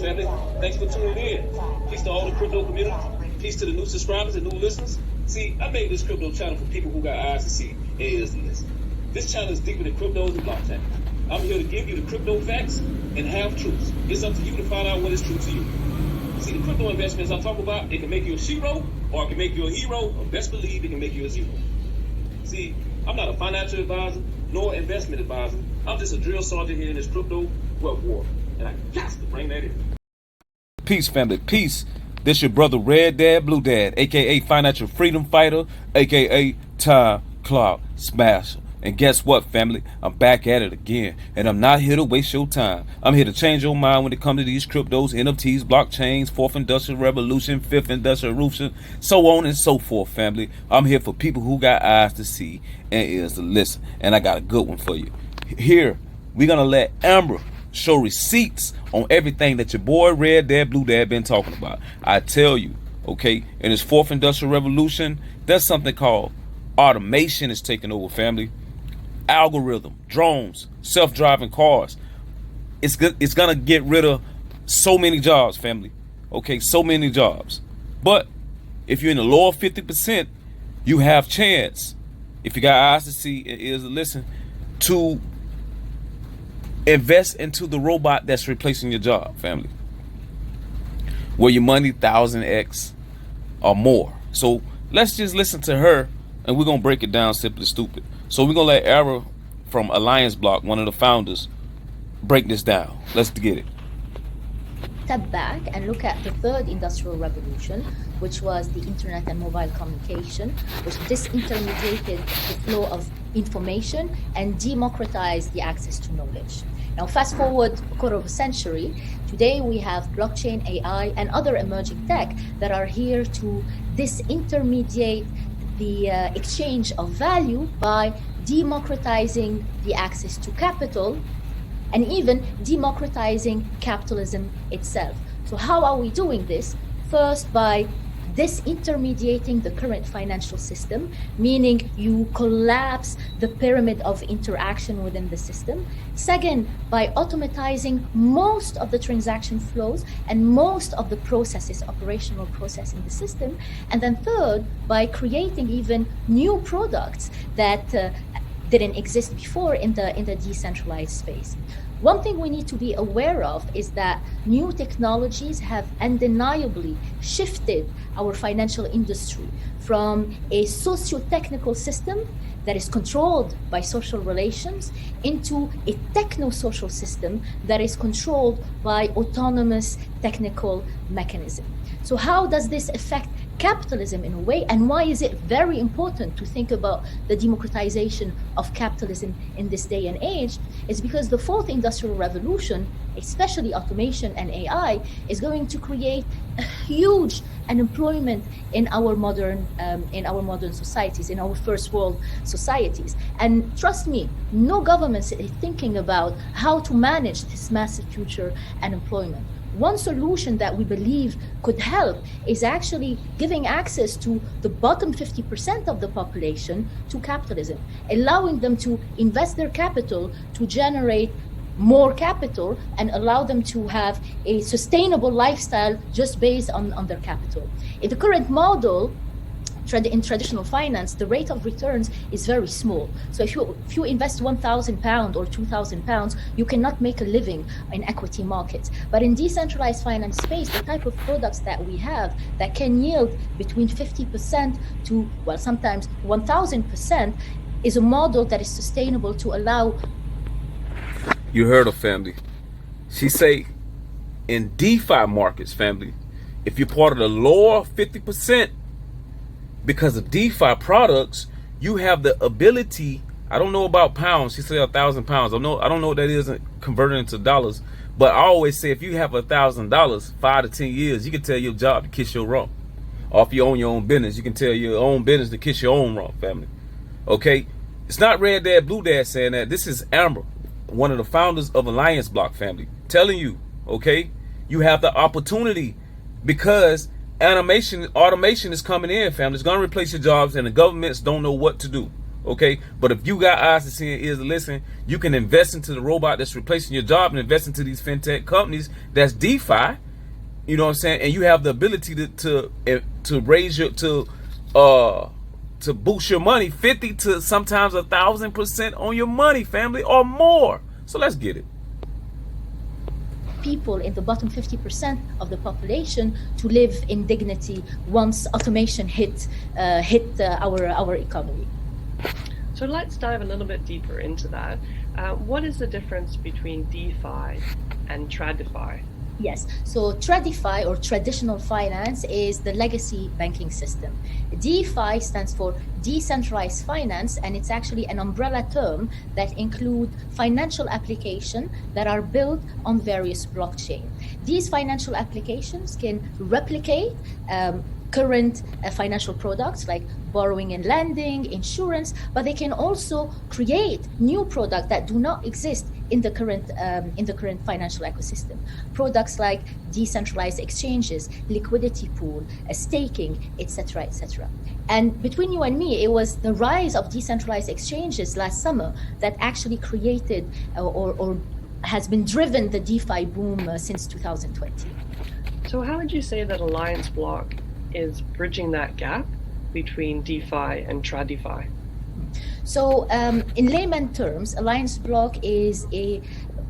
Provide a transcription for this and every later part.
family. Thanks for tuning in. Peace to all the crypto community. Peace to the new subscribers and new listeners. See, I made this crypto channel for people who got eyes to see and ears to listen. This channel is deeper than cryptos and blockchain. I'm here to give you the crypto facts and half truths. It's up to you to find out what is true to you. See, the crypto investments I'm talking about, it can make you a zero or it can make you a hero, or best believe it can make you a zero. See, I'm not a financial advisor nor investment advisor. I'm just a drill sergeant here in this crypto wealth war, and I got to bring that in. Peace, family, peace. This your brother Red Dad, Blue Dad, aka Financial Freedom Fighter, aka Time Clock Smasher. And guess what, family? I'm back at it again, and I'm not here to waste your time. I'm here to change your mind when it comes to these cryptos, NFTs, blockchains, fourth industrial revolution, fifth industrial revolution, so on and so forth, family. I'm here for people who got eyes to see and ears to listen, and I got a good one for you. Here, we're gonna let Amber show receipts on everything that your boy Red Dad, Blue Dad been talking about. I tell you, okay, in this fourth industrial revolution, there's something called automation is taking over, family. Algorithm, drones, self-driving cars. It's gonna get rid of so many jobs, family. Okay, so many jobs. But if you're in the lower 50%, you have chance, if you got eyes to see and ears to listen, to invest into the robot that's replacing your job, family. Where your money 1000x or more. So let's just listen to her, and we're gonna break it down simply stupid. So we're gonna let Ara from ALLIANCEBLOCK, one of the founders, break this down. Let's get it. Step back and look at the third industrial revolution, which was the internet and mobile communication, which disintermediated the flow of information and democratized the access to knowledge. Now, fast forward a quarter of a century, today we have blockchain, AI, and other emerging tech that are here to disintermediate the exchange of value by democratizing the access to capital and even democratizing capitalism itself. So how are we doing this? First, by disintermediating the current financial system, meaning you collapse the pyramid of interaction within the system. Second, by automatizing most of the transaction flows and most of the processes, operational process in the system. And then third, by creating even new products that didn't exist before in the decentralized space. One thing we need to be aware of is that new technologies have undeniably shifted our financial industry from a socio-technical system that is controlled by social relations into a techno-social system that is controlled by autonomous technical mechanism. So how does this affect capitalism in a way, and why is it very important to think about the democratization of capitalism in this day and age? Is because the fourth industrial revolution, especially automation and AI, is going to create a huge unemployment in our modern societies, in our first world societies. And trust me, no government is thinking about how to manage this massive future unemployment. One solution that we believe could help is actually giving access to the bottom 50% of the population to capitalism, allowing them to invest their capital to generate more capital and allow them to have a sustainable lifestyle just based on their capital. In the current model, in traditional finance, the rate of returns is very small. So if you invest £1,000 or £2,000, you cannot make a living in equity markets. But in decentralized finance space, the type of products that we have that can yield between 50% to, well, sometimes 1,000% is a model that is sustainable to allow. You heard her, family. She say in DeFi markets, family, if you're part of the lower 50%, because of DeFi products, you have the ability, I don't know about pounds, she said 1,000 pounds. I don't know what that is converted into dollars, but I always say if you have $1,000, 5 to 10 years, you can tell your job to kiss your rump. Or if you own your own business, you can tell your own business to kiss your own rump, family. Okay? It's not Red Dad, Blue Dad saying that. This is Amber, one of the founders of ALLIANCEBLOCK, family, telling you, okay, you have the opportunity because automation is coming in, family. It's going to replace your jobs, and the governments don't know what to do. Okay, but if you got eyes to see and ears to listen, you can invest into the robot that's replacing your job and invest into these fintech companies that's DeFi. You know what I'm saying? And you have the ability to raise your to boost your money 50 to sometimes 1,000% on your money, family, or more. So let's get it. People in the bottom 50% of the population to live in dignity once automation hit our economy. So let's dive a little bit deeper into that. What is the difference between DeFi and TradDeFi? Yes, so TradDeFi, or traditional finance, is the legacy banking system. DeFi stands for decentralized finance, and it's actually an umbrella term that includes financial applications that are built on various blockchains. These financial applications can replicate current financial products like borrowing and lending, insurance, but they can also create new products that do not exist in the current financial ecosystem. Products like decentralized exchanges, liquidity pool, staking, etc., etc. And between you and me, it was the rise of decentralized exchanges last summer that actually created or has been driven the DeFi boom since 2020. So how would you say that ALLIANCEBLOCK is bridging that gap between DeFi and TradDeFi? So in layman terms, ALLIANCEBLOCK is a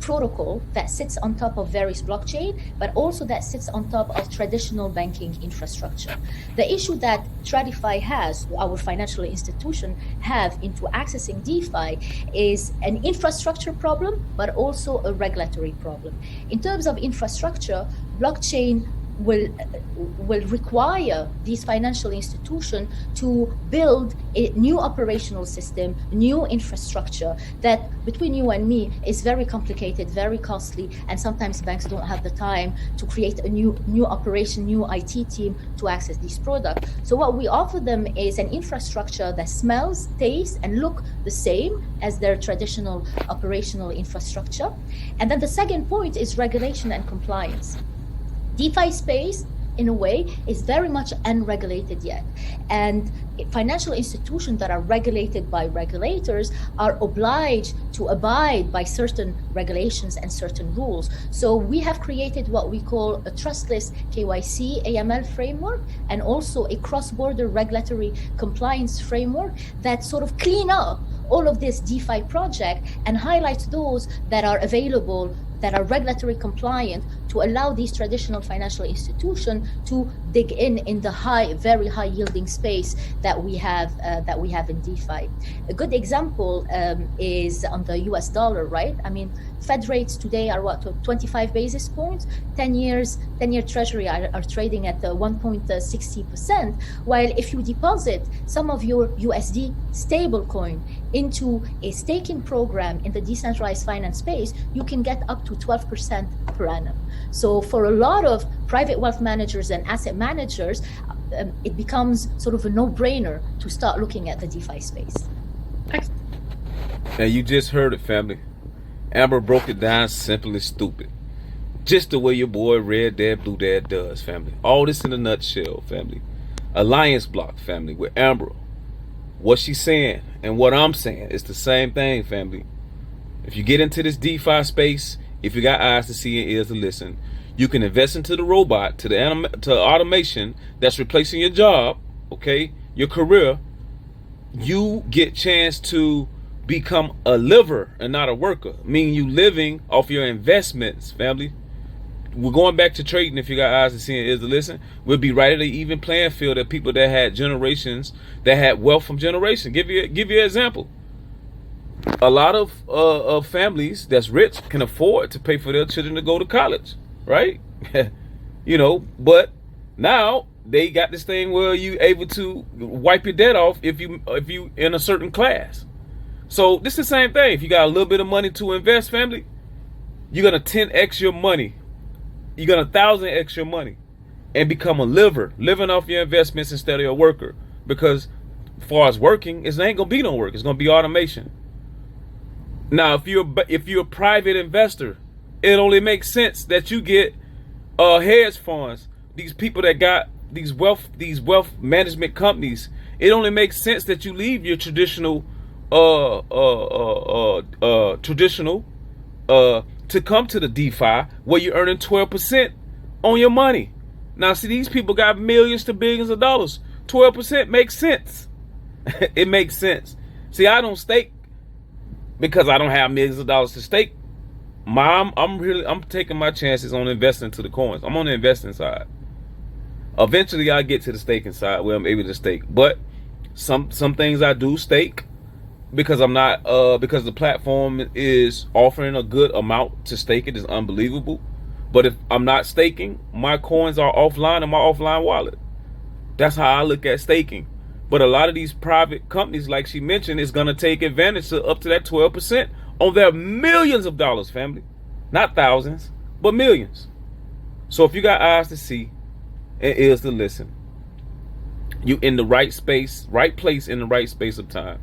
protocol that sits on top of various blockchain, but also that sits on top of traditional banking infrastructure. The issue that TradDeFi has, our financial institution have into accessing DeFi, is an infrastructure problem, but also a regulatory problem. In terms of infrastructure, blockchain will require these financial institutions to build a new operational system, new infrastructure that, between you and me, is very complicated, very costly, and sometimes banks don't have the time to create a new operation, new IT team to access these products. So what we offer them is an infrastructure that smells, tastes, and look the same as their traditional operational infrastructure. And then the second point is regulation and compliance. DeFi space, in a way, is very much unregulated yet. And financial institutions that are regulated by regulators are obliged to abide by certain regulations and certain rules. So we have created what we call a trustless KYC AML framework, and also a cross-border regulatory compliance framework that sort of clean up all of this DeFi project and highlights those that are available, that are regulatory compliant, to allow these traditional financial institutions to dig in the very high yielding space that we have in DeFi. A good example is on the US dollar, right? I mean, Fed rates today are what, 25 basis points? 10-year treasury are trading at 1.60%, while if you deposit some of your USD stablecoin into a staking program in the decentralized finance space, you can get up to 12% per annum. So for a lot of private wealth managers and asset managers, it becomes sort of a no-brainer to start looking at the DeFi space. And you just heard it, family. Amber broke it down simply stupid. Just the way your boy REDDADBLUEDAD does, family. All this in a nutshell, family. ALLIANCEBLOCK, family, with Amber. What she's saying and what I'm saying is the same thing, family. If you get into this DeFi space, if you got eyes to see and ears to listen, you can invest into the robot, to automation that's replacing your job, okay, your career. You get chance to become a liver and not a worker, meaning you living off your investments, family. We're going back to trading. If you got eyes to see and ears to listen, we'll be right at an even playing field of people that had generations, that had wealth from generation. Give you an example. A lot of families that's rich can afford to pay for their children to go to college, right? You know, but now they got this thing where you able to wipe your debt off if you in a certain class. So this is the same thing. If you got a little bit of money to invest, family, you're gonna 10x your money. You're gonna 1,000x your money and become a liver, living off your investments instead of a worker. Because as far as working, it ain't gonna be no work. It's gonna be automation. Now, if you're a private investor, it only makes sense that you get hedge funds, these people that got these wealth management companies. It only makes sense that you leave your traditional traditional to come to the DeFi where you're earning 12% on your money. Now, see, these people got millions to billions of dollars. 12% makes sense. It makes sense. See, I don't stake because I don't have millions of dollars to stake. I'm taking my chances on investing to the coins. I'm on the investing side. Eventually, I'll get to the staking side where I'm able to stake. But some things I do stake because I'm not because the platform is offering a good amount to stake it is unbelievable. But if I'm not staking, my coins are offline in my offline wallet. That's how I look at staking. But a lot of these private companies, like she mentioned, is going to take advantage of up to that 12% on their millions of dollars, family. Not thousands, but millions. So if you got eyes to see and ears to listen, you in the right space, right place in the right space of time.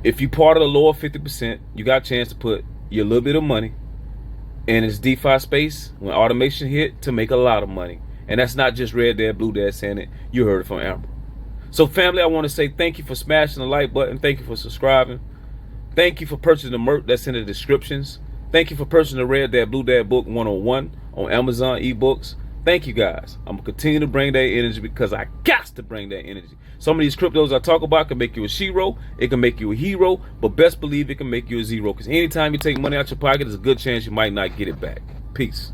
If you part of the lower 50%, you got a chance to put your little bit of money in this DeFi space when automation hit to make a lot of money. And that's not just Red Dad, Blue Dad saying it. You heard it from Amber. So family, I want to say thank you for smashing the like button. Thank you for subscribing. Thank you for purchasing the merch that's in the descriptions. Thank you for purchasing the Red Dad, Blue Dad book 101 on Amazon ebooks. Thank you guys. I'm going to continue to bring that energy because I got to bring that energy. Some of these cryptos I talk about can make you a shero. It can make you a hero. But best believe it can make you a zero. Because anytime you take money out your pocket, there's a good chance you might not get it back. Peace.